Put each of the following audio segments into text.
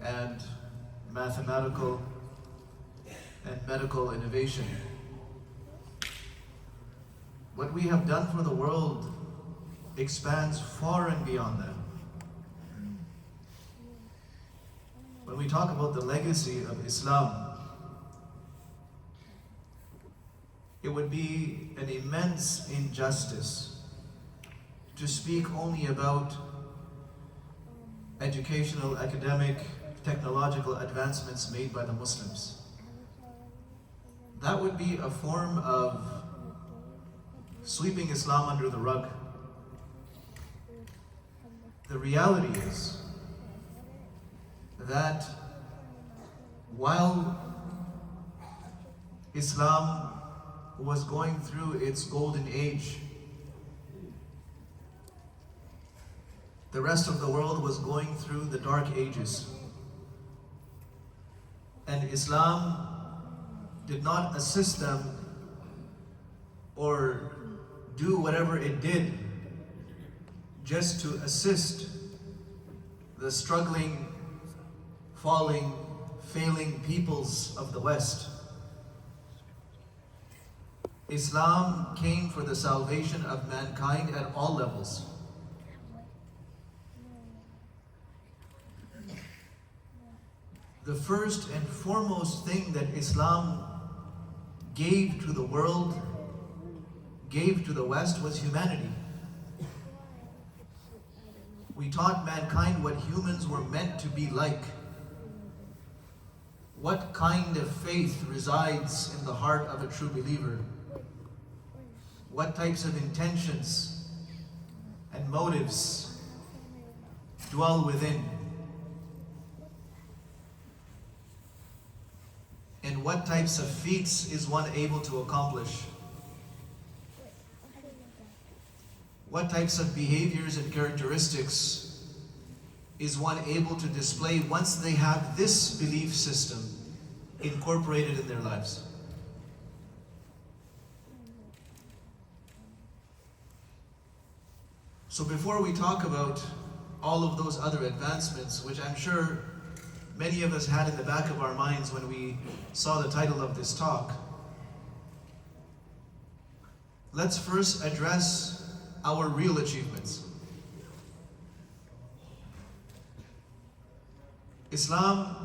and mathematical and medical innovation. What we have done for the world expands far and beyond that. When we talk about the legacy of Islam, it would be an immense injustice to speak only about educational, academic, technological advancements made by the Muslims. That would be a form of sweeping Islam under the rug. The reality is that while Islam was going through its golden age, the rest of the world was going through the dark ages. And Islam did not assist them or do whatever it did just to assist the struggling, falling, failing peoples of the West. Islam came for the salvation of mankind at all levels. The first and foremost thing that Islam gave to the world, gave to the West, was humanity. We taught mankind what humans were meant to be like. What kind of faith resides in the heart of a true believer? What types of intentions and motives dwell within? And what types of feats is one able to accomplish? What types of behaviors and characteristics is one able to display once they have this belief system incorporated in their lives? So before we talk about all of those other advancements, which I'm sure many of us had in the back of our minds when we saw the title of this talk, let's first address our real achievements. Islam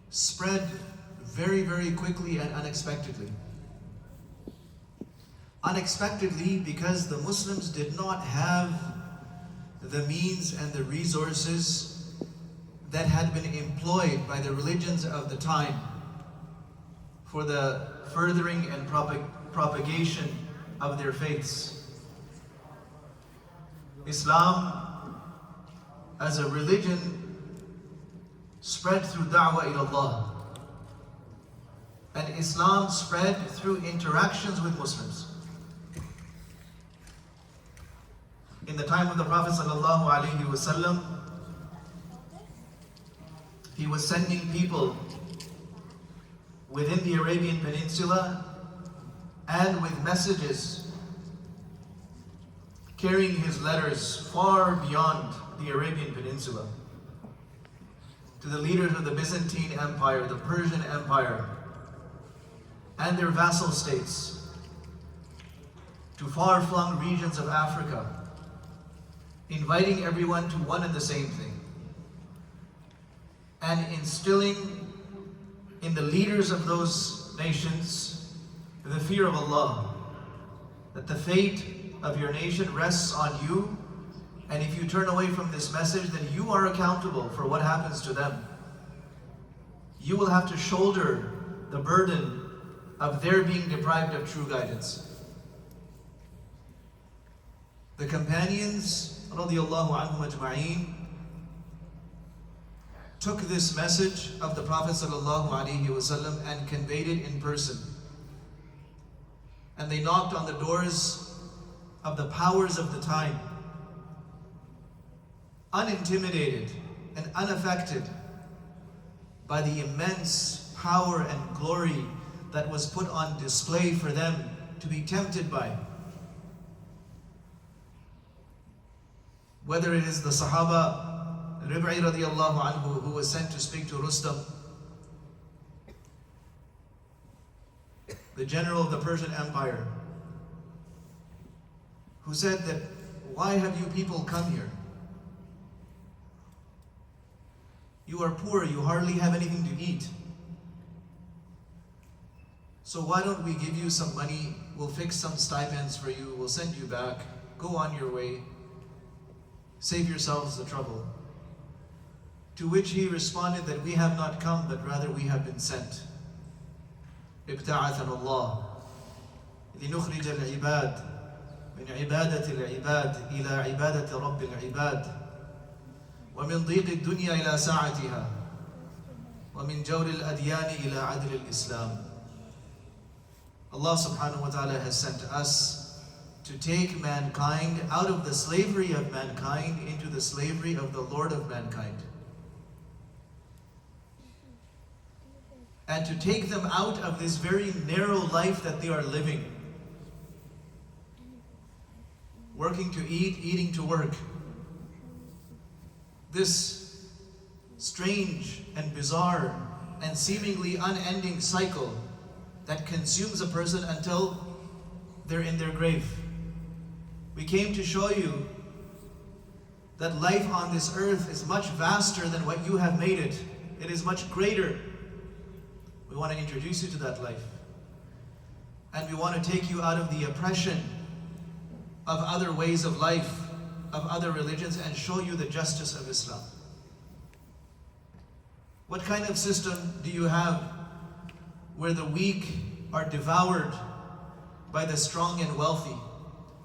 spread very, very quickly and unexpectedly. Unexpectedly because the Muslims did not have the means and the resources that had been employed by the religions of the time for the furthering and propagation of their faiths. Islam as a religion spread through da'wah ila Allah, and Islam spread through interactions with Muslims. In the time of the Prophet sallallahu alaihi wasallam, he was sending people within the Arabian Peninsula and with messages, carrying his letters far beyond the Arabian Peninsula, to the leaders of the Byzantine Empire, the Persian Empire, and their vassal states, to far-flung regions of Africa, inviting everyone to one and the same thing, and instilling in the leaders of those nations the fear of Allah, that the fate of your nation rests on you, and if you turn away from this message, then you are accountable for what happens to them. You will have to shoulder the burden of their being deprived of true guidance. The companions, radiyallahu anhum ajma'een, took this message of the Prophet sallallahu alaihi wasallam and conveyed it in person. And they knocked on the doors of the powers of the time, unintimidated and unaffected by the immense power and glory that was put on display for them to be tempted by. Whether it is the Sahaba Rib'i radiallahu anhu, who was sent to speak to Rustam, the general of the Persian Empire, who said that, why have you people come here? You are poor, you hardly have anything to eat. So why don't we give you some money, we'll fix some stipends for you, we'll send you back, go on your way, save yourselves the trouble. To which he responded that we have not come, but rather we have been sent. ابتعثنا الله لنخرج العباد من عبادة العباد إلى عبادة رب العباد ومن ضيق الدنيا إلى ساعتها ومن جور الأديان إلى عدل الإسلام. Allah subhanahu wa ta'ala has sent us to take mankind out of the slavery of mankind into the slavery of the Lord of mankind. And to take them out of this very narrow life that they are living. Working to eat, eating to work. This strange and bizarre and seemingly unending cycle that consumes a person until they're in their grave. We came to show you that life on this earth is much vaster than what you have made it. It is much greater. We want to introduce you to that life. And we want to take you out of the oppression of other ways of life, of other religions, and show you the justice of Islam. What kind of system do you have where the weak are devoured by the strong and wealthy,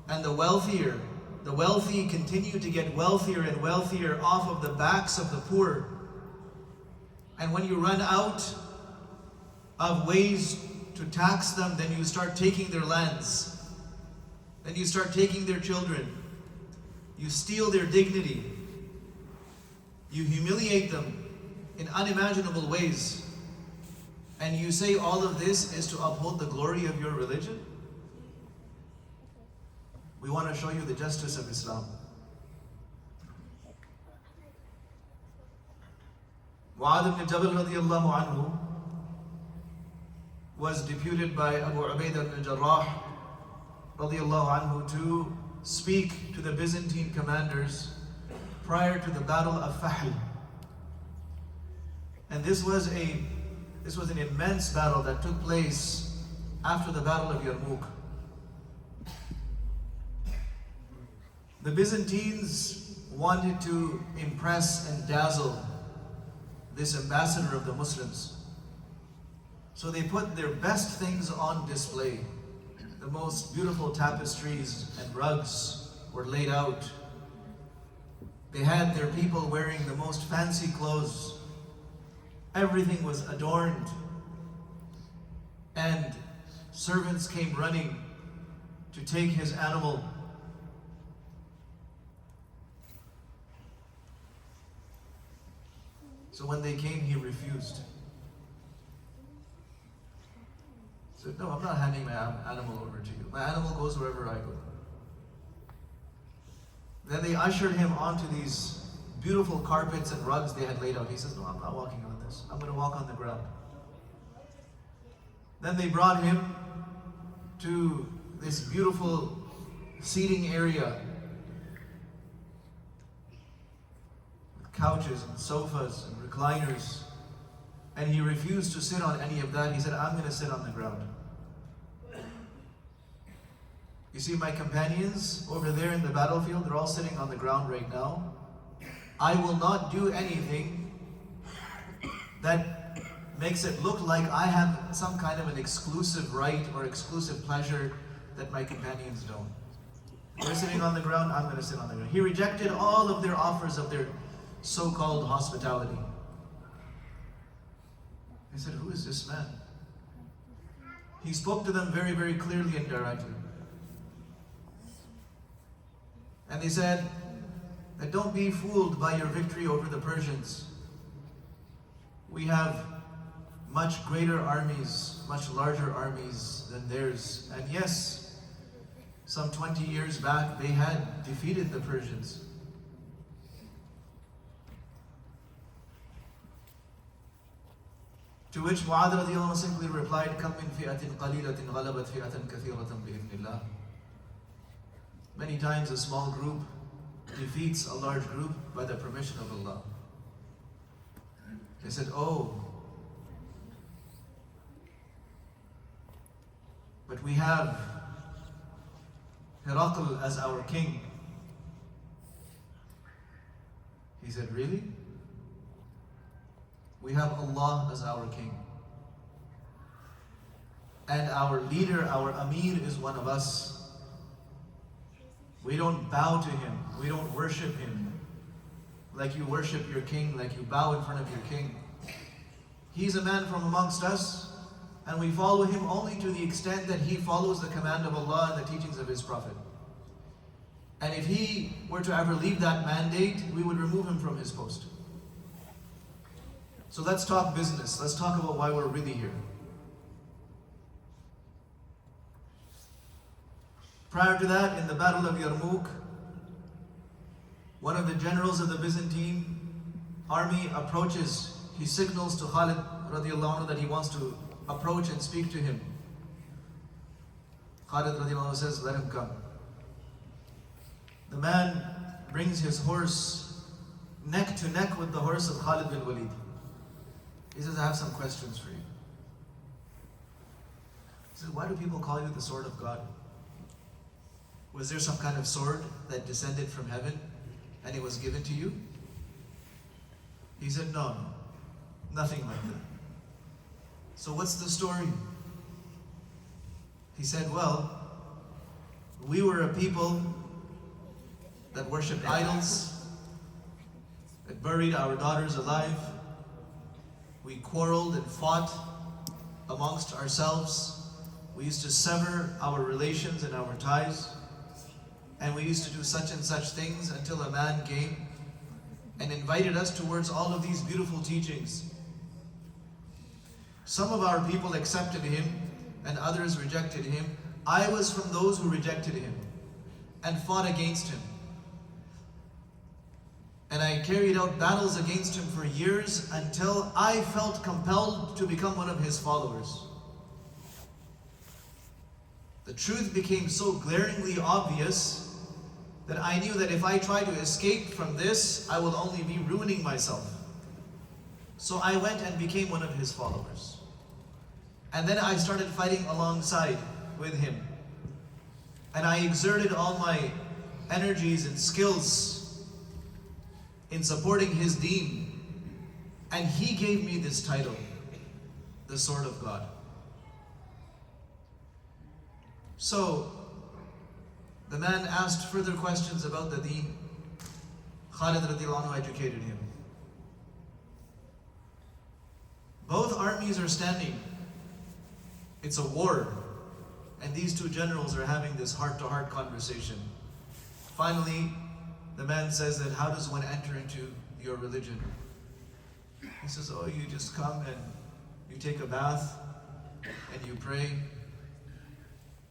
and the wealthy continue to get wealthier and wealthier off of the backs of the poor? And when you run out of ways to tax them, then you start taking their lands, then you start taking their children, you steal their dignity, you humiliate them in unimaginable ways, and you say all of this is to uphold the glory of your religion? We want to show you the justice of Islam. Mu'adh ibn Jabal radiallahu anhu was deputed by Abu Ubaidah ibn Jarrah radiallahu anhu to speak to the Byzantine commanders prior to the battle of Fahl. And this was an immense battle that took place after the battle of Yarmouk. The Byzantines wanted to impress and dazzle this ambassador of the Muslims. So they put their best things on display. The most beautiful tapestries and rugs were laid out. They had their people wearing the most fancy clothes. Everything was adorned. And servants came running to take his animal. So when they came, he refused. He said, no, I'm not handing my animal over to you. My animal goes wherever I go. Then they ushered him onto these beautiful carpets and rugs they had laid out. He says, no, I'm not walking on this. I'm going to walk on the ground. Then they brought him to this beautiful seating area with couches and sofas and recliners. And he refused to sit on any of that. He said, I'm going to sit on the ground. You see my companions over there in the battlefield, they're all sitting on the ground right now. I will not do anything that makes it look like I have some kind of an exclusive right or exclusive pleasure that my companions don't. They're sitting on the ground, I'm going to sit on the ground. He rejected all of their offers of their so-called hospitality. He said, who is this man? He spoke to them very, very clearly and directly. And they said that don't be fooled by your victory over the Persians. We have much greater armies, much larger armies than theirs. And yes, some 20 years back, they had defeated the Persians. To which Mu'adh radiallahu anhu simply replied, "Kam min fi'atin qalilatin ghalabat fi'atan kathiratan bi'idhnillah." Many times a small group defeats a large group by the permission of Allah. They said, "Oh, but we have Herakl as our king." He said, "Really? We have Allah as our king. And our leader, our Amir, is one of us. We don't bow to him. We don't worship him like you worship your king, like you bow in front of your king. He's a man from amongst us, and we follow him only to the extent that he follows the command of Allah and the teachings of his Prophet. And if he were to ever leave that mandate, we would remove him from his post. So let's talk business. Let's talk about why we're really here." Prior to that, in the Battle of Yarmouk, one of the generals of the Byzantine army approaches. He signals to Khalid radiallahu anhu that he wants to approach and speak to him. Khalid radiallahu anhu says, "Let him come." The man brings his horse neck to neck with the horse of Khalid bin Walid. He says, "I have some questions for you." He says, "Why do people call you the sword of God? Was there some kind of sword that descended from heaven and it was given to you?" He said, "No, nothing like that." "So what's the story?" He said, "Well, we were a people that worshipped idols, that buried our daughters alive. We quarreled and fought amongst ourselves. We used to sever our relations and our ties. And we used to do such and such things until a man came and invited us towards all of these beautiful teachings. Some of our people accepted him and others rejected him. I was from those who rejected him and fought against him. And I carried out battles against him for years until I felt compelled to become one of his followers. The truth became so glaringly obvious that I knew that if I try to escape from this, I will only be ruining myself. So I went and became one of his followers. And then I started fighting alongside with him. And I exerted all my energies and skills in supporting his deen. And he gave me this title, the Sword of God." So the man asked further questions about the deen. Khalid radiallahu anhu educated him. Both armies are standing. It's a war. And these two generals are having this heart-to-heart conversation. Finally, the man says that, "How does one enter into your religion?" He says, "Oh, you just come and you take a bath and you pray.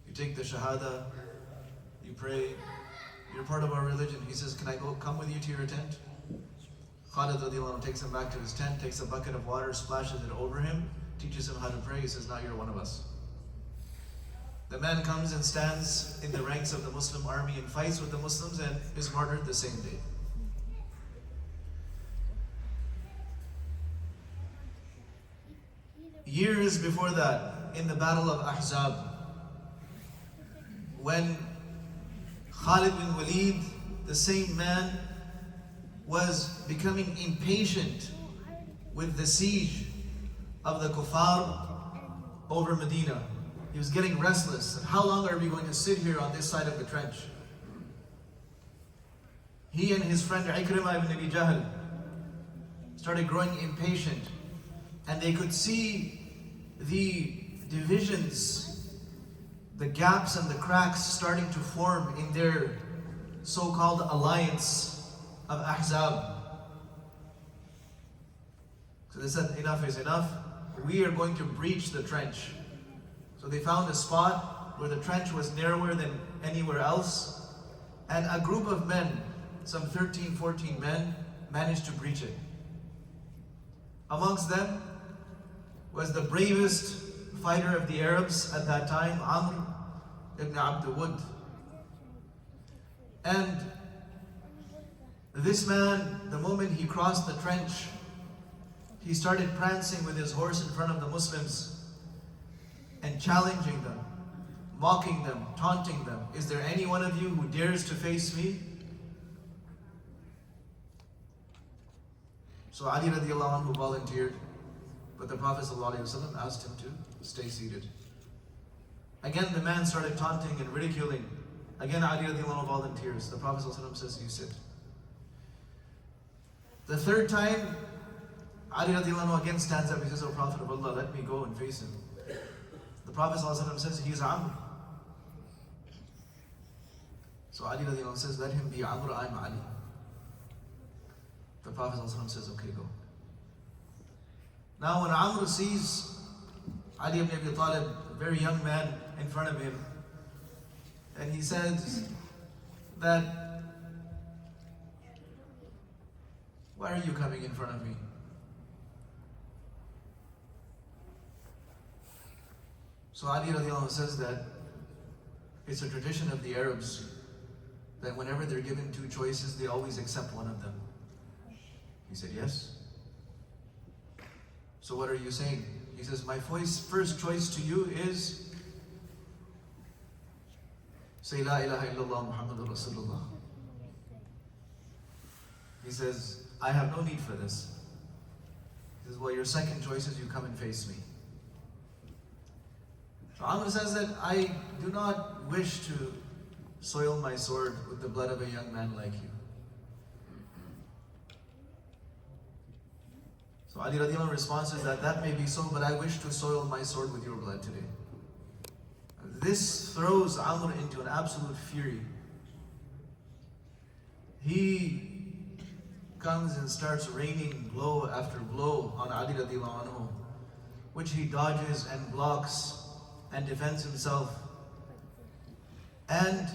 You take the shahada, you pray. You're part of our religion." He says, "Can I come with you to your tent?" Khalid radiallahu anhu takes him back to his tent, takes a bucket of water, splashes it over him, teaches him how to pray. He says, "Now you're one of us." The man comes and stands in the ranks of the Muslim army and fights with the Muslims and is martyred the same day. Years before that, in the Battle of Ahzab, when Khalid bin Walid, the same man, was becoming impatient with the siege of the kuffar over Medina. He was getting restless. How long are we going to sit here on this side of the trench? He and his friend Ikrimah ibn Abi Jahl started growing impatient, and they could see the divisions, the gaps and the cracks starting to form in their so-called alliance of Ahzab. So they said, "Enough is enough. We are going to breach the trench." So they found a spot where the trench was narrower than anywhere else, and a group of men, some 13, 14 men, managed to breach it. Amongst them was the bravest fighter of the Arabs at that time, Amr ibn Abd Wud. And this man, the moment he crossed the trench, he started prancing with his horse in front of the Muslims and challenging them, mocking them, taunting them. Is there any one of you who dares to face me? So Ali radiallahu anhu volunteered, but the Prophet ﷺ asked him to stay seated. Again, the man started taunting and ridiculing. Again, Ali radiallahu anhu volunteers. The Prophet ﷺ says, you sit. The third time, Ali radiallahu anhu again stands up. He says, O Prophet of Allah, let me go and face him. The Prophet ﷺ says, he's Amr. So Ali radiallahu anhu says, let him be Amr, I'm Ali. The Prophet ﷺ says, okay, go. Now when Amr sees Ali ibn Abi Talib, a very young man, in front of him, and he says that, why are you coming in front of me? So Ali radiallahu anhu says that it's a tradition of the Arabs that whenever they're given two choices, they always accept one of them. He said, yes. So what are you saying? He says, my first choice to you is say La ilaha illallah Muhammadur Rasulullah. He says, I have no need for this. He says, well, your second choice is you come and face me. So Amr says that I do not wish to soil my sword with the blood of a young man like you. So Ali radiallahu anhu responds is that may be so, but I wish to soil my sword with your blood today. This throws Amr into an absolute fury. He comes and starts raining blow after blow on Ali radiallahu anhu, which he dodges and blocks and defends himself. And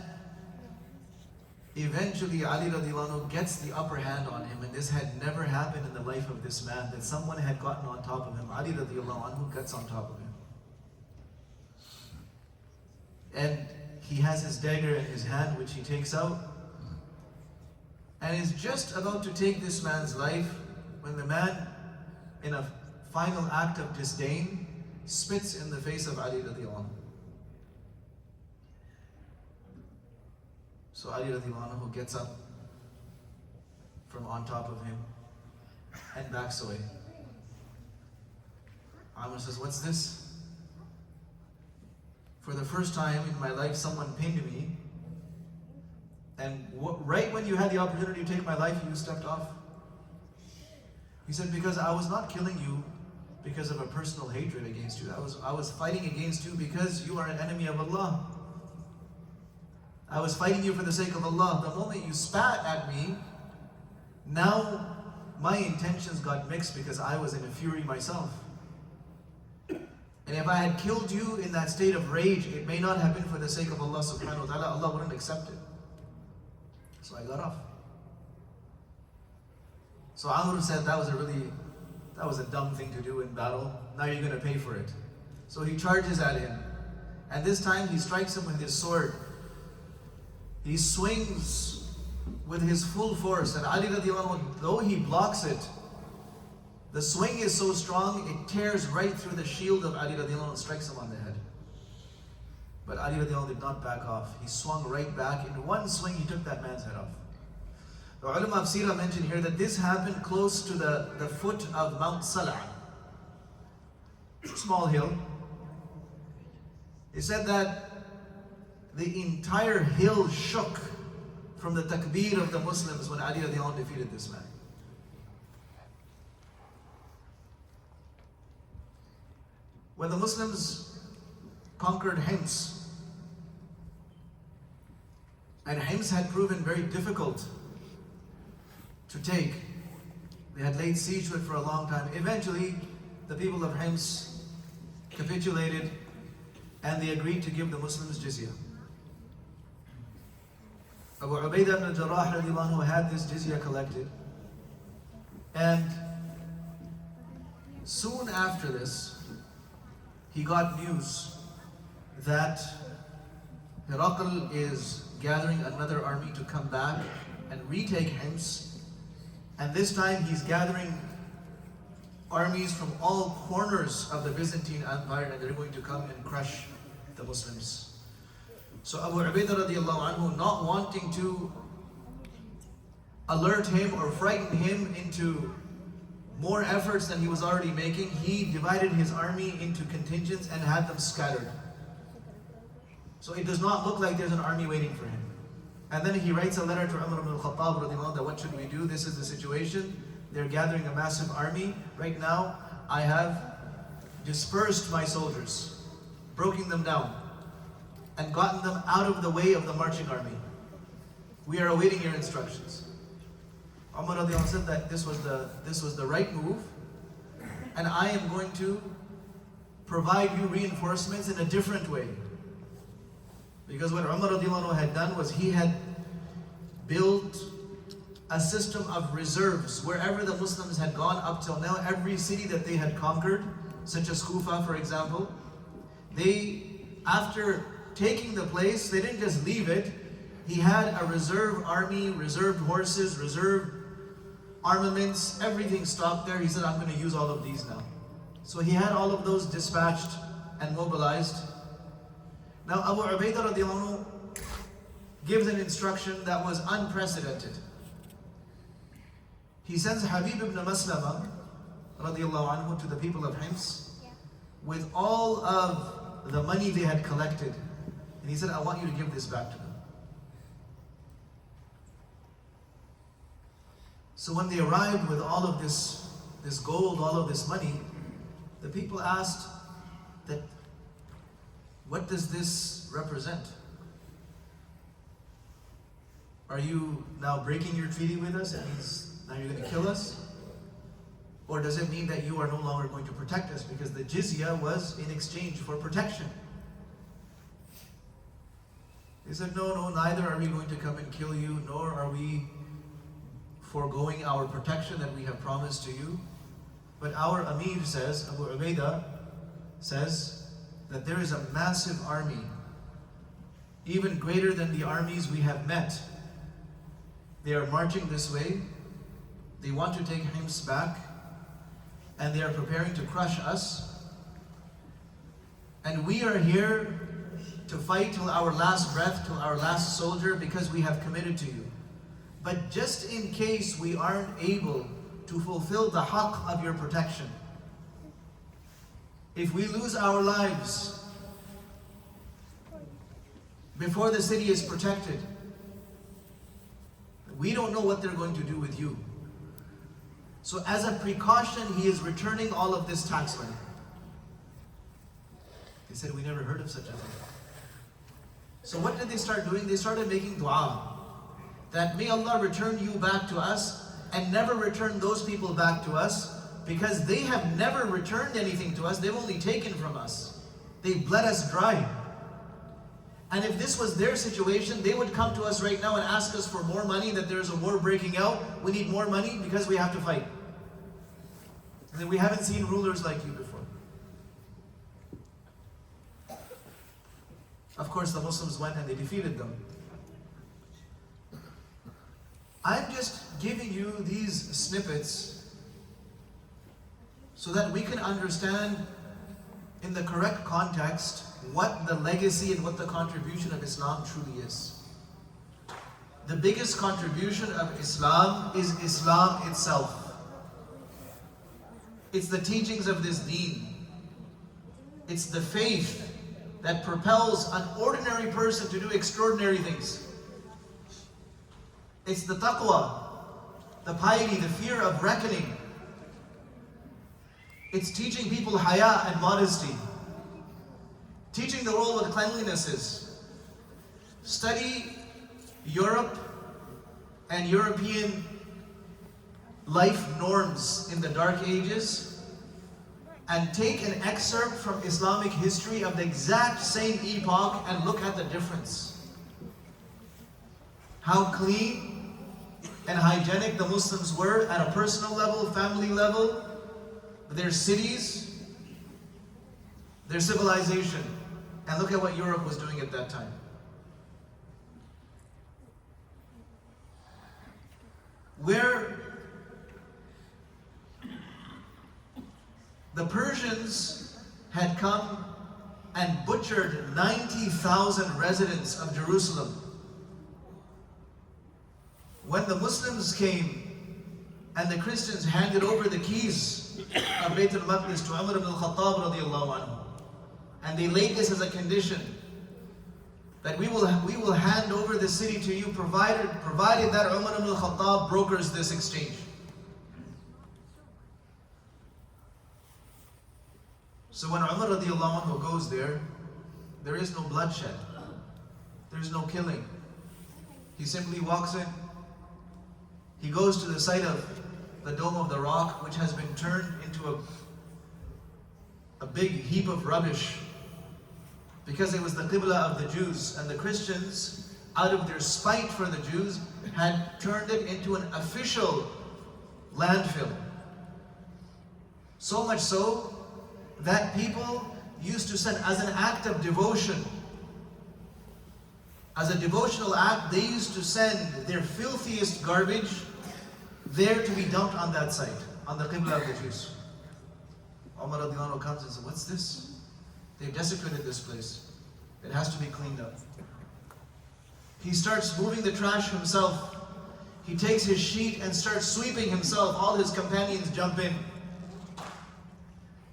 eventually Ali radiallahu anhu gets the upper hand on him, and this had never happened in the life of this man, that someone had gotten on top of him. Ali radiallahu anhu gets on top of him. And he has his dagger in his hand, which he takes out, and is just about to take this man's life when the man, in a final act of disdain, spits in the face of Ali radiallahu anhu. So Ali radiallahu anhu gets up from on top of him and backs away. Amr says, what's this? For the first time in my life, someone pinned me, and right when you had the opportunity to take my life, you stepped off. He said, because I was not killing you because of a personal hatred against you. I was fighting against you because you are an enemy of Allah. I was fighting you for the sake of Allah. The moment you spat at me, now my intentions got mixed because I was in a fury myself. And if I had killed you in that state of rage, it may not have been for the sake of Allah subhanahu wa ta'ala. Allah wouldn't accept it. So I got off. So Amr said that was a dumb thing to do in battle. Now you're going to pay for it. So he charges at him. And this time he strikes him with his sword. He swings with his full force. And Ali radiallahu anhu, though he blocks it, the swing is so strong, it tears right through the shield of Ali radiallahu anhu and strikes him on the head. But Ali radiallahu anhu did not back off. He swung right back. In one swing, he took that man's head off. The ulama of Sirah mentioned here that this happened close to the foot of Mount Salah. Small hill. It said that the entire hill shook from the takbir of the Muslims when Ali radiallahu anhu defeated this man. When the Muslims conquered Hims, and Hims had proven very difficult to take, they had laid siege to it for a long time. Eventually, the people of Hims capitulated and they agreed to give the Muslims jizya. Abu Ubaidah ibn al-Jarrah radiallahu anhu had this jizya collected, and soon after this, he got news that Herakl is gathering another army to come back and retake Hims. And this time he's gathering armies from all corners of the Byzantine Empire, and they're going to come and crush the Muslims. So Abu Ubaidah radiallahu anhu, not wanting to alert him or frighten him into more efforts than he was already making, he divided his army into contingents and had them scattered. So it does not look like there's an army waiting for him. And then he writes a letter to Umar ibn al-Khattab radiallahu anhu, that what should we do? This is the situation. They're gathering a massive army. Right now, I have dispersed my soldiers, broken them down, and gotten them out of the way of the marching army. We are awaiting your instructions. Umar radiallahu anhu said that this was the right move, and I am going to provide you reinforcements in a different way. Because what Umar radiallahu anhu had done was he had built a system of reserves wherever the Muslims had gone up till now. Every city that they had conquered, such as Kufa for example, they, after taking the place, they didn't just leave it. He had a reserve army, reserved horses, reserved armaments, everything stocked there. He said, I'm going to use all of these now. So he had all of those dispatched and mobilized. Now Abu Ubaidah radiallahu anhu gives an instruction that was unprecedented. He sends Habib ibn Maslama radiallahu anhu to the people of Hims with all of the money they had collected. And he said, I want you to give this back to them. So when they arrived with all of this gold, all of this money, the people asked that, what does this represent? Are you now breaking your treaty with us? It means now you're going to kill us? Or does it mean that you are no longer going to protect us? Because the jizya was in exchange for protection. They said, no, neither are we going to come and kill you, nor are we foregoing our protection that we have promised to you. But our Amir says, Abu Ubaidah says, that there is a massive army, even greater than the armies we have met. They are marching this way. They want to take Hims back, and they are preparing to crush us. And we are here to fight till our last breath, till our last soldier, because we have committed to you. But just in case we aren't able to fulfill the haqq of your protection, if we lose our lives before the city is protected, we don't know what they're going to do with you. So as a precaution, he is returning all of this tax money. They said, we never heard of such a thing. So what did they start doing? They started making dua, that may Allah return you back to us and never return those people back to us, because they have never returned anything to us. They've only taken from us. They bled us dry. And if this was their situation, they would come to us right now and ask us for more money, that there's a war breaking out. We need more money because we have to fight. And then we haven't seen rulers like you before. Of course, the Muslims went and they defeated them. I'm just giving you these snippets so that we can understand in the correct context what the legacy and what the contribution of Islam truly is. The biggest contribution of Islam is Islam itself. It's the teachings of this deen. It's the faith that propels an ordinary person to do extraordinary things. It's the taqwa, the piety, the fear of reckoning. It's teaching people haya and modesty. Teaching the role of cleanliness is. Study Europe and European life norms in the Dark Ages and take an excerpt from Islamic history of the exact same epoch and look at the difference. How clean and hygienic the Muslims were at a personal level, family level, their cities, their civilization. And look at what Europe was doing at that time. Where the Persians had come and butchered 90,000 residents of Jerusalem. When the Muslims came and the Christians handed over the keys of Bayt al-Maqdis to Umar ibn al-Khattab radiallahu anhu, and they laid this as a condition that we will hand over the city to you provided that Umar ibn al-Khattab brokers this exchange. So when Umar radiallahu anhu goes there, there is no bloodshed. There is no killing. He simply walks in. He goes to the site of the Dome of the Rock, which has been turned into a big heap of rubbish because it was the Qibla of the Jews, and the Christians, out of their spite for the Jews, had turned it into an official landfill. So much so that people used to send, as an act of devotion, as a devotional act, they used to send their filthiest garbage there to be dumped on that site, on the Qibla of the Jews. Umar radiallahu anhu comes and says, what's this? They've desecrated this place. It has to be cleaned up. He starts moving the trash himself. He takes his sheet and starts sweeping himself. All his companions jump in.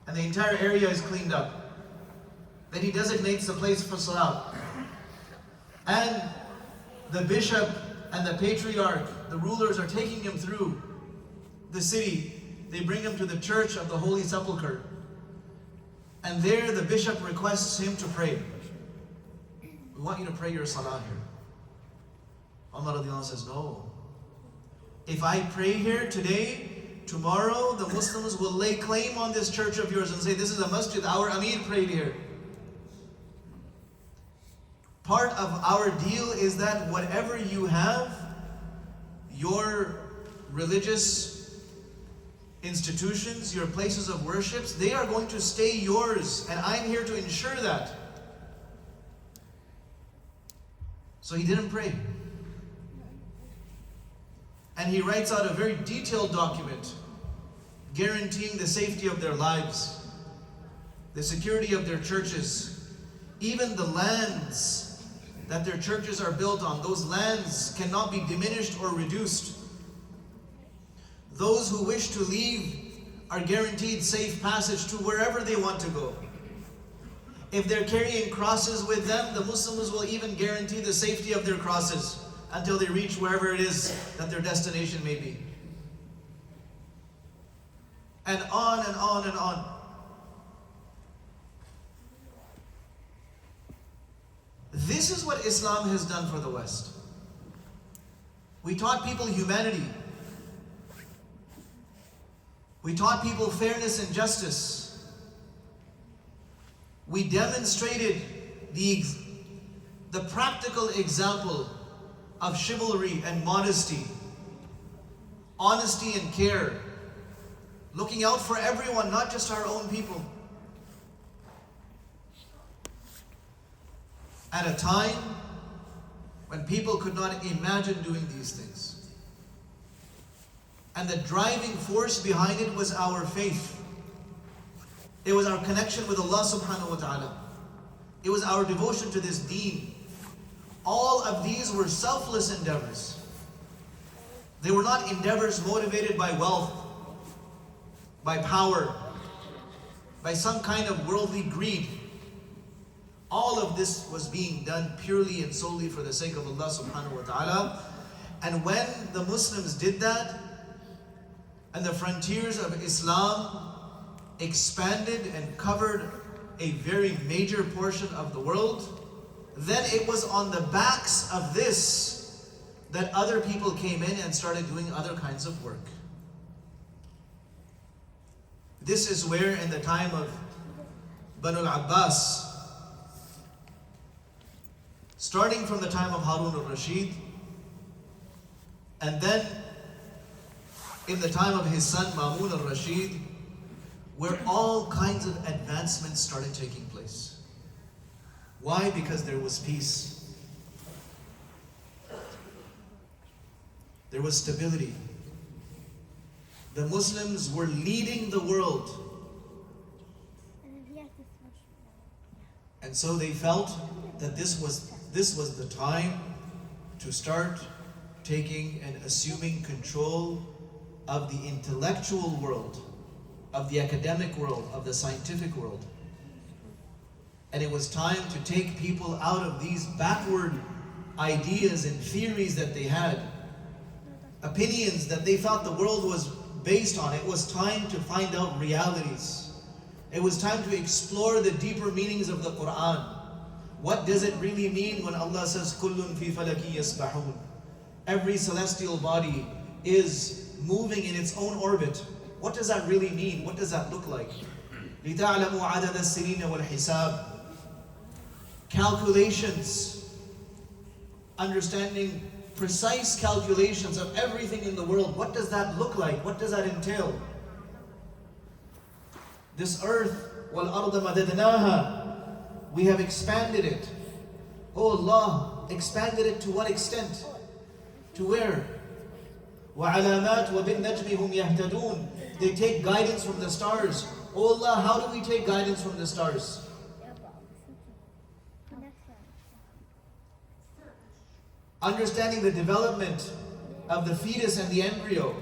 And the entire area is cleaned up. Then he designates the place for salah. And the bishop and the patriarch, the rulers, are taking him through the city. They bring him to the church of the Holy Sepulchre. And there the bishop requests him to pray. We want you to pray your salah here. Umar radiallahu anhu says, no. If I pray here today, tomorrow the Muslims will lay claim on this church of yours and say, this is a masjid, our Amir prayed here. Part of our deal is that whatever you have, your religious institutions, your places of worships, they are going to stay yours, and I'm here to ensure that. So he didn't pray. And he writes out a very detailed document guaranteeing the safety of their lives, the security of their churches, even the lands that their churches are built on. Those lands cannot be diminished or reduced. Those who wish to leave are guaranteed safe passage to wherever they want to go. If they're carrying crosses with them, the Muslims will even guarantee the safety of their crosses until they reach wherever it is that their destination may be. And on and on and on. This is what Islam has done for the West. We taught people humanity. We taught people fairness and justice. We demonstrated the practical example of chivalry and modesty, honesty and care, looking out for everyone, not just our own people. At a time when people could not imagine doing these things. And the driving force behind it was our faith. It was our connection with Allah subhanahu wa ta'ala. It was our devotion to this deen. All of these were selfless endeavors. They were not endeavors motivated by wealth, by power, by some kind of worldly greed. All of this was being done purely and solely for the sake of Allah subhanahu wa ta'ala. And when the Muslims did that, and the frontiers of Islam expanded and covered a very major portion of the world, then it was on the backs of this that other people came in and started doing other kinds of work. This is where, in the time of Banu al-Abbas, starting from the time of Harun al-Rashid, and then in the time of his son Ma'mun al-Rashid, where all kinds of advancements started taking place. Why? Because there was peace. There was stability. The Muslims were leading the world. And so they felt that this was the time to start taking and assuming control of the intellectual world, of the academic world, of the scientific world. And it was time to take people out of these backward ideas and theories that they had, opinions that they thought the world was based on. It was time to find out realities. It was time to explore the deeper meanings of the Quran. What does it really mean when Allah says, "Kullun fi falaki yasbahun"? Every celestial body is moving in its own orbit. What does that really mean? What does that look like? لِتَعْلَمُوا عَدَدَ السِّنِينَ وَالْحِسَابِ. Calculations, understanding precise calculations of everything in the world. What does that look like? What does that entail? This earth, وَالْأَرْضَ مَدَدْنَاهَا, we have expanded it. Oh Allah, expanded it to what extent? To where? وَعَلَامَاتْ وَبِالنَّجْمِ هُمْ يَهْتَدُونَ. They take guidance from the stars. Oh Allah, how do we take guidance from the stars? Understanding the development of the fetus and the embryo.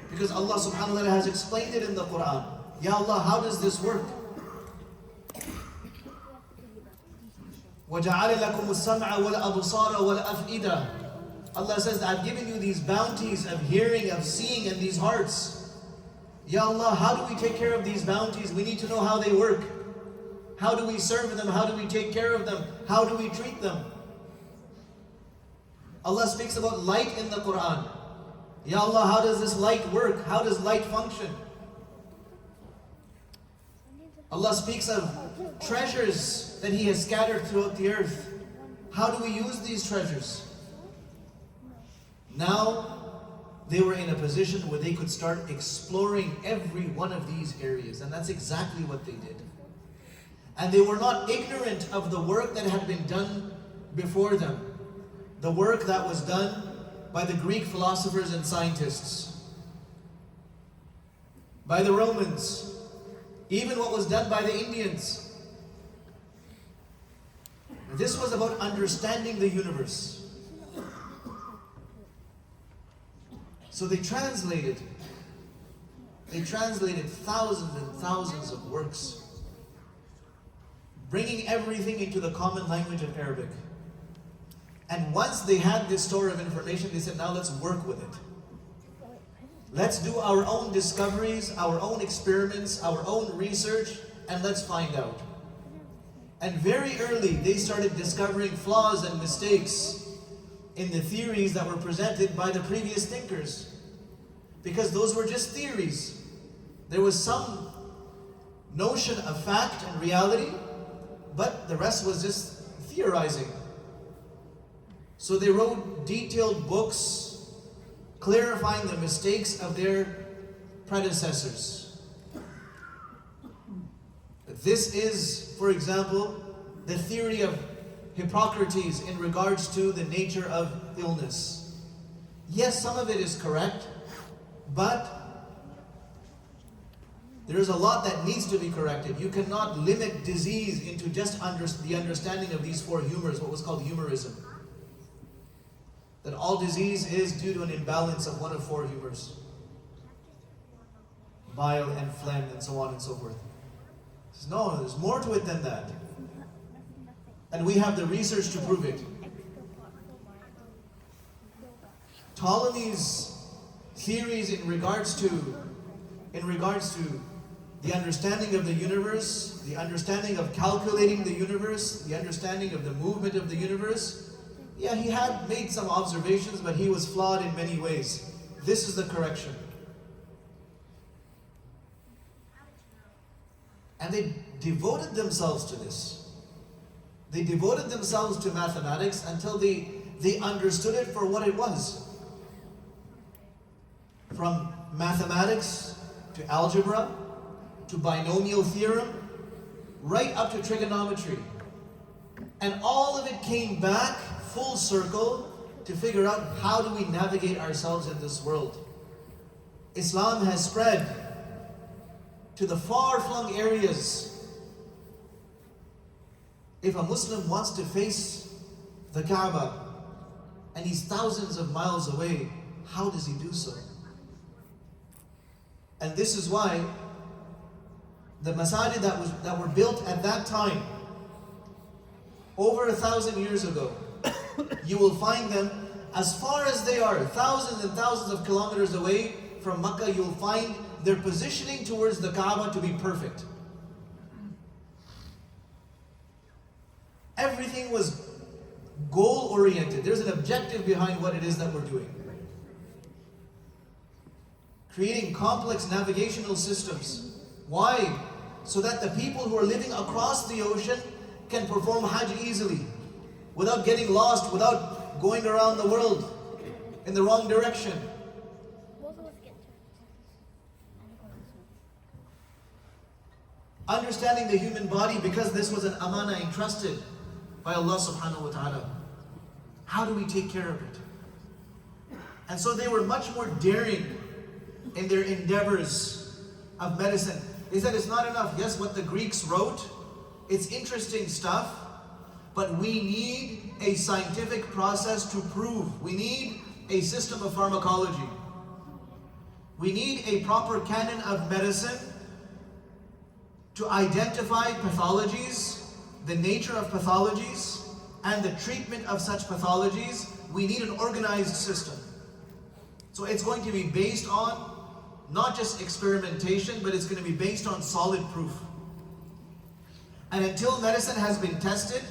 Because Allah subhanahu wa ta'ala has explained it in the Quran. Ya Allah, how does this work? وَجَعَلَ لَكُمُ السَّمْعَ وَالْأَبْصَارَ وَالْأَفْئِدَةَ. Allah says, I've given you these bounties of hearing, of seeing, and these hearts. Ya Allah, how do we take care of these bounties? We need to know how they work. How do we serve them? How do we take care of them? How do we treat them? Allah speaks about light in the Quran. Ya Allah, how does this light work? How does light function? Allah speaks of treasures that He has scattered throughout the earth. How do we use these treasures? Now, they were in a position where they could start exploring every one of these areas. And that's exactly what they did. And they were not ignorant of the work that had been done before them. The work that was done by the Greek philosophers and scientists, by the Romans, even what was done by the Indians. This was about understanding the universe. So they translated thousands and thousands of works, bringing everything into the common language of Arabic. And once they had this store of information, they said, now let's work with it. Let's do our own discoveries, our own experiments, our own research, and let's find out. And very early, they started discovering flaws and mistakes in the theories that were presented by the previous thinkers. Because those were just theories. There was some notion of fact and reality, but the rest was just theorizing. So they wrote detailed books clarifying the mistakes of their predecessors. This is, for example, the theory of Hippocrates in regards to the nature of illness. Yes, some of it is correct, but there is a lot that needs to be corrected. You cannot limit disease into just the understanding of these four humors, what was called humorism. That all disease is due to an imbalance of one of four humors. Bile and phlegm and so on and so forth. He says, no, there's more to it than that. And we have the research to prove it. Ptolemy's theories in regards to the understanding of the universe, the understanding of calculating the universe, the understanding of the movement of the universe, yeah, he had made some observations, but he was flawed in many ways. This is the correction. And they devoted themselves to this. They devoted themselves to mathematics until they understood it for what it was. From mathematics to algebra, to binomial theorem, right up to trigonometry. And all of it came back full circle to figure out how do we navigate ourselves in this world. Islam has spread to the far-flung areas. If a Muslim wants to face the Kaaba and he's thousands of miles away, how does he do so? And this is why the masajid that were built at that time, over 1,000 years ago, you will find them as far as they are, thousands and thousands of kilometers away from Makkah. You'll find their positioning towards the Kaaba to be perfect. Everything was goal-oriented. There's an objective behind what it is that we're doing. Creating complex navigational systems. Why? So that the people who are living across the ocean can perform Hajj easily, without getting lost, without going around the world in the wrong direction. Understanding the human body, because this was an amana entrusted by Allah subhanahu wa ta'ala. How do we take care of it? And so they were much more daring in their endeavors of medicine. They said it's not enough. Yes, what the Greeks wrote, it's interesting stuff, but we need a scientific process to prove. We need a system of pharmacology. We need a proper canon of medicine to identify pathologies, the nature of pathologies, and the treatment of such pathologies. We need an organized system. So it's going to be based on not just experimentation, but it's going to be based on solid proof. And until medicine has been tested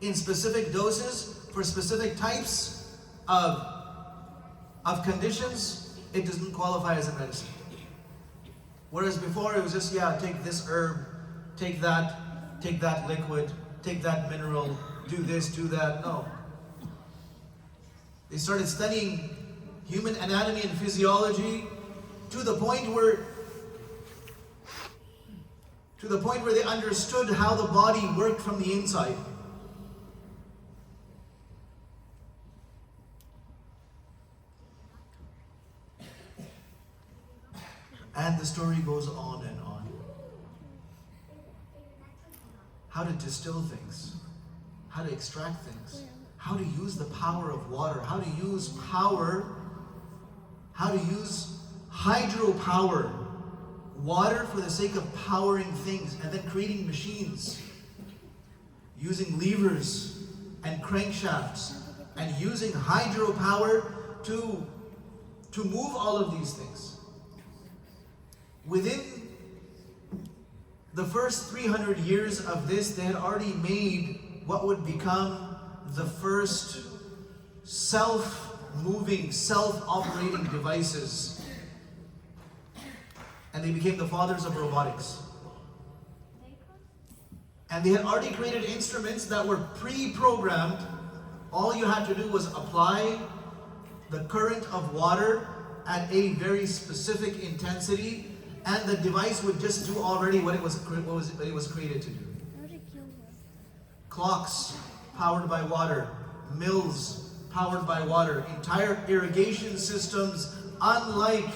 in specific doses for specific types of conditions, it doesn't qualify as a medicine. Whereas before it was just, yeah, take this herb, take that liquid, take that mineral, do this, do that. No. They started studying human anatomy and physiology to the point where they understood how the body worked from the inside. And the story goes on and on. How to distill things, how to extract things, how to use the power of water, how to use hydropower, water for the sake of powering things, and then creating machines, using levers and crankshafts, and using hydropower to move all of these things. Within the first 300 years of this, they had already made what would become the first self-moving, self-operating devices. And they became the fathers of robotics. And they had already created instruments that were pre-programmed. All you had to do was apply the current of water at a very specific intensity, and the device would just do already what it was created to do. Clocks powered by water, mills powered by water, entire irrigation systems unlike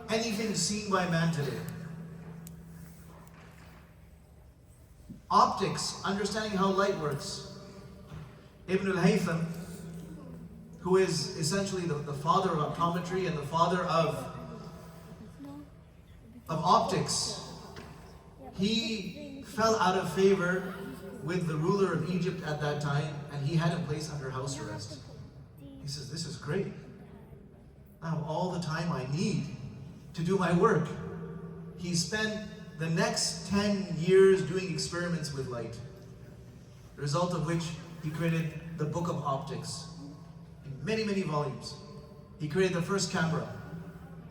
anything seen by man today. Optics, understanding how light works. Ibn al-Haytham, who is essentially the father of optometry and the father of optics, he fell out of favor with the ruler of Egypt at that time, and he had him placed under house arrest. He says, this is great. I have all the time I need to do my work. He spent the next 10 years doing experiments with light, the result of which he created the Book of Optics in many, many volumes. He created the first camera.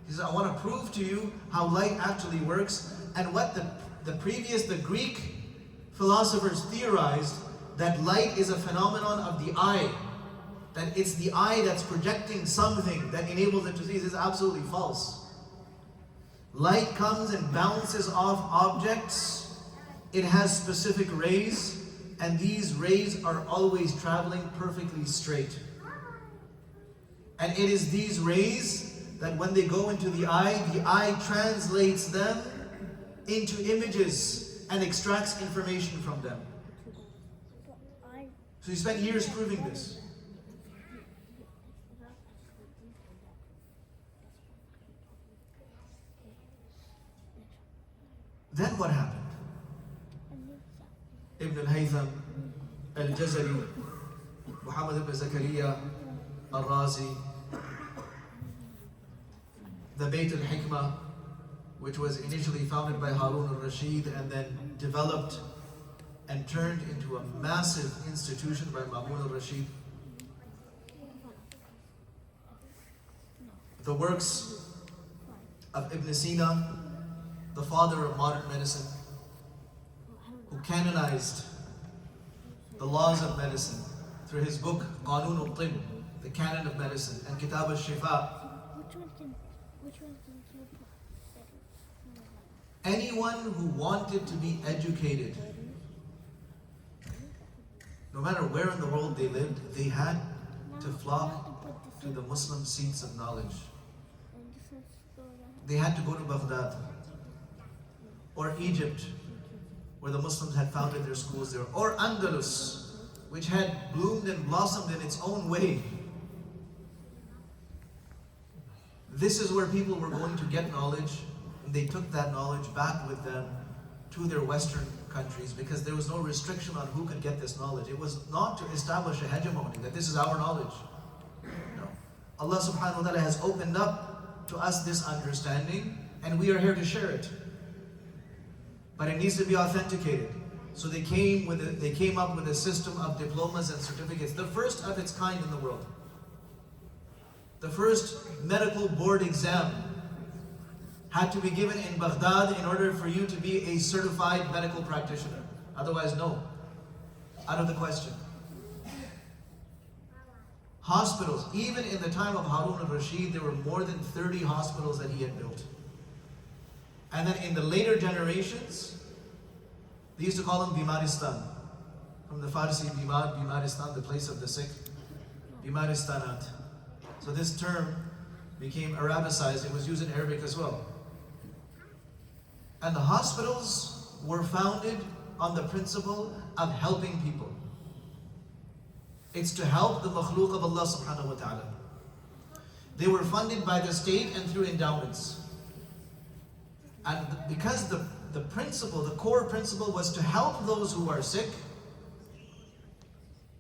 He says, I want to prove to you how light actually works, and what the Greek philosophers theorized, that light is a phenomenon of the eye, that it's the eye that's projecting something that enables it to see. This is absolutely false. Light comes and bounces off objects. It has specific rays, and these rays are always traveling perfectly straight. And it is these rays that when they go into the eye translates them into images and extracts information from them. So he spent years proving this. Then what happened? Ibn al-Haytham, al-Jazari, Muhammad ibn Zakaria, al-Razi, the Bayt al-Hikmah, which was initially founded by Harun al-Rashid and then developed and turned into a massive institution by Mamun al-Rashid. The works of Ibn Sina, the father of modern medicine, who canonized the laws of medicine through his book Qanun al-Tib, the canon of medicine, and Kitab al-Shifa. Anyone who wanted to be educated, no matter where in the world they lived, they had to flock to the Muslim seats of knowledge. They had to go to Baghdad or Egypt, where the Muslims had founded their schools there, or Andalus, which had bloomed and blossomed in its own way. This is where people were going to get knowledge, and they took that knowledge back with them to their Western countries because there was no restriction on who could get this knowledge. It was not to establish a hegemony, that this is our knowledge. No. Allah subhanahu wa ta'ala has opened up to us this understanding, and we are here to share it. But it needs to be authenticated. So they came up with a system of diplomas and certificates, the first of its kind in the world. The first medical board exam had to be given in Baghdad in order for you to be a certified medical practitioner. Otherwise, no. Out of the question. Hospitals, even in the time of Harun al-Rashid, there were more than 30 hospitals that he had built. And then in the later generations, they used to call them Bimaristan. From the Farsi, Bimaristan, the place of the sick. Bimaristanat. So this term became Arabicized. It was used in Arabic as well. And the hospitals were founded on the principle of helping people. It's to help the makhluk of Allah subhanahu wa ta'ala. They were funded by the state and through endowments. And because the principle, the core principle was to help those who are sick,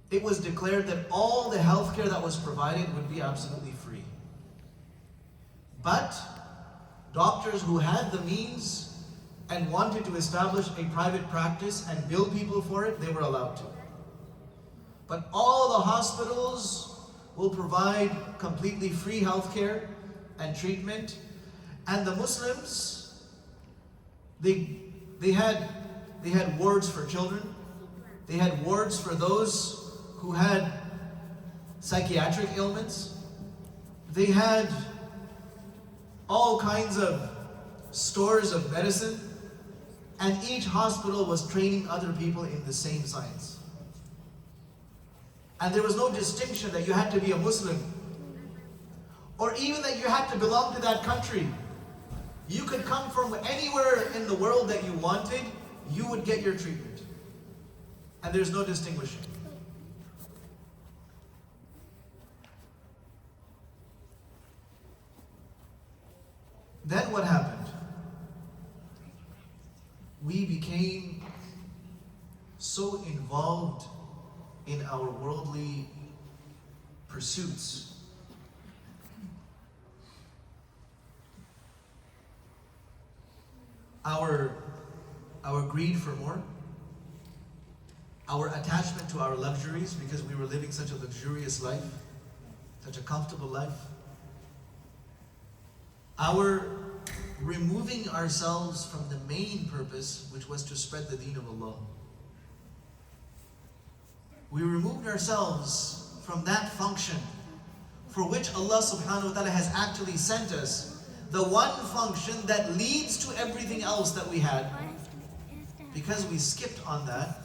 it was declared that all the healthcare that was provided would be absolutely free. But doctors who had the means and wanted to establish a private practice and bill people for it, they were allowed to. But all the hospitals will provide completely free healthcare and treatment, and the Muslims, they had wards for children. They had wards for those who had psychiatric ailments. They had all kinds of stores of medicine, and each hospital was training other people in the same science. And there was no distinction that you had to be a Muslim, or even that you had to belong to that country. You could come from anywhere in the world that you wanted, you would get your treatment. And there's no distinguishing. Then what happened? We became so involved in our worldly pursuits our greed for more, our attachment to our luxuries because we were living such a luxurious life, such a comfortable life, our removing ourselves from the main purpose, which was to spread the deen of Allah. We removed ourselves from that function for which Allah subhanahu wa ta'ala has actually sent us, the one function that leads to everything else that we had, because we skipped on that,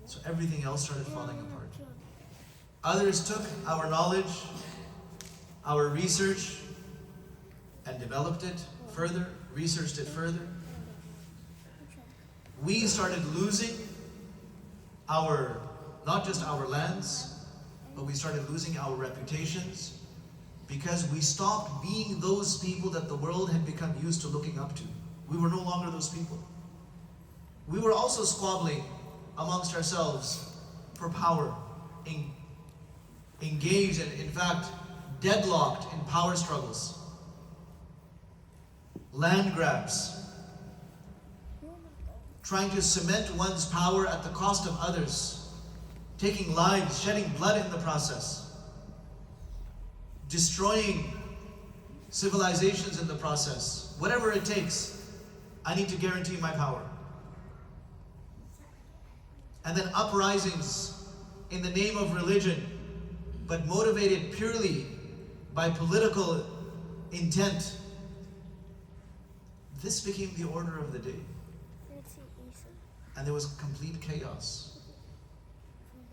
so everything else started falling apart. Others took our knowledge, our research, and developed it further, researched it further. We started losing our, not just our lands, but we started losing our reputations because we stopped being those people that the world had become used to looking up to. We were no longer those people. We were also squabbling amongst ourselves for power, engaged and in fact deadlocked in power struggles, land grabs, trying to cement one's power at the cost of others, taking lives, shedding blood in the process, destroying civilizations in the process. Whatever it takes, I need to guarantee my power. And then uprisings in the name of religion, but motivated purely by political intent. This became the order of the day. And there was complete chaos.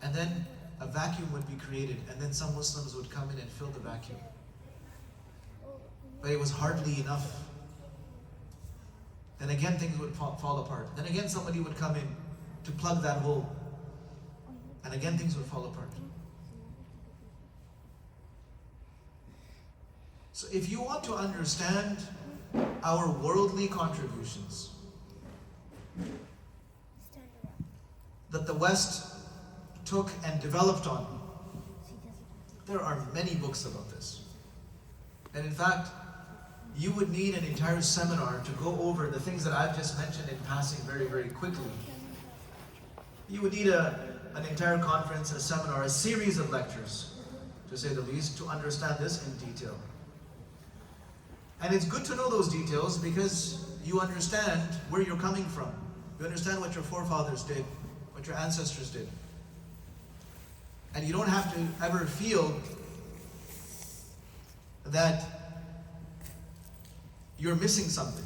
And then a vacuum would be created, and then some Muslims would come in and fill the vacuum. But it was hardly enough. Then again things would fall apart. Then again somebody would come in to plug that hole. And again things would fall apart. So if you want to understand our worldly contributions that the West took and developed on, there are many books about this. And in fact, you would need an entire seminar to go over the things that I've just mentioned in passing very, very quickly. You would need an entire conference, a seminar, a series of lectures, to say the least, to understand this in detail. And it's good to know those details because you understand where you're coming from. You understand what your forefathers did, what your ancestors did. And you don't have to ever feel that you're missing something.